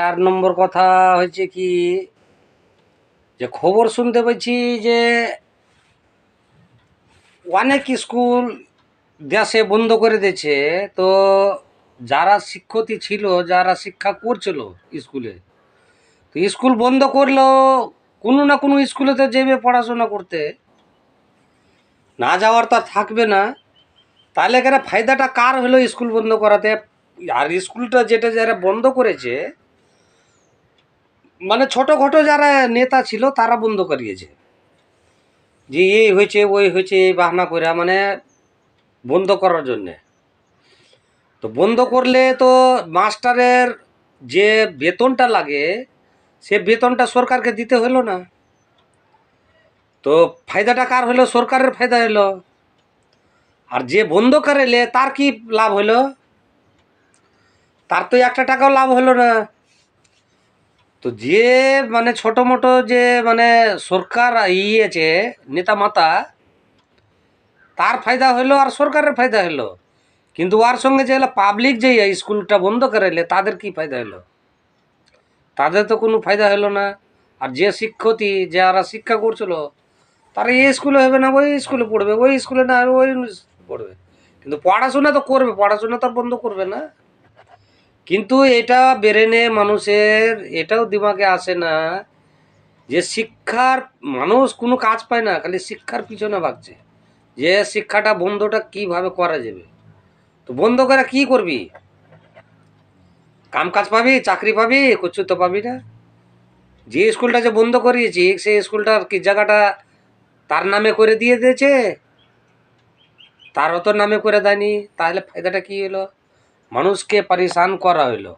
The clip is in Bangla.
চার নম্বর কথা হচ্ছে কি, যে খবর শুনতে পাচ্ছি যে অনেক স্কুল দেশে বন্ধ করে দিয়েছে। তো যারা শিক্ষকই ছিল, যারা শিক্ষা করছিল স্কুলে, তো স্কুল বন্ধ করলো, কোনো না কোনো স্কুলেতে যাবে পড়াশোনা করতে, না যাওয়ার তো আর থাকবে না। তাহলে এখানে ফায়দাটা কার হলো স্কুল বন্ধ করাতে? আর স্কুলটা যেটা যারা বন্ধ করেছে, মানে ছোটোখাটো যারা নেতা ছিল তারা বন্ধ করিয়েছে, যে এই হয়েছে ওই হয়েছে এই বাহানা করে, মানে বন্ধ করার জন্যে। তো বন্ধ করলে তো মাস্টারের যে বেতনটা লাগে, সে বেতনটা সরকারকে দিতে হলো না। তো ফায়দাটা কার হলো? সরকারের ফায়দা হলো। আর যে বন্ধ করাইলে তার কি লাভ হলো? তার তো একটা টাকাও লাভ হলো না। তো যে মানে ছোটো মোটো যে মানে সরকার ইয়েছে নেতা মাতা, তার ফায়দা হলো আর সরকারের ফায়দা হলো। কিন্তু ওর সঙ্গে যে পাবলিক যে স্কুলটা বন্ধ করাইলে তাদের কি ফায়দা হলো? তাদের তো কোনো ফায়দা হলো না। আর যে শিক্ষকই যারা শিক্ষা করছিল, তারা এই স্কুলে হবে না ওই স্কুলে পড়বে, ওই স্কুলে না হবে ওই পড়বে। কিন্তু পড়াশোনা তো করবে, পড়াশোনা তো বন্ধ করবে না। কিন্তু এটা ব্রেনে মানুষের এটাও দিমাগে আসে না যে শিক্ষার মানুষ কোনো কাজ পায় না, খালি শিক্ষার পিছনে ভাগছে, যে শিক্ষাটা বন্ধটা কিভাবে করা যাবে। তো বন্ধ করে কি করবি? কাম কাজ পাবি, চাকরি পাবি? কিছু তো পাবি না। যে স্কুলটা যে বন্ধ করিয়েছি, সেই স্কুলটার কি জায়গাটা তার নামে করে দিয়ে দিয়েছে, তার অত নামে করে দেয়নি। তাহলে ফায়দাটা কি হলো? মানুষকে পরেশান করা হইলো।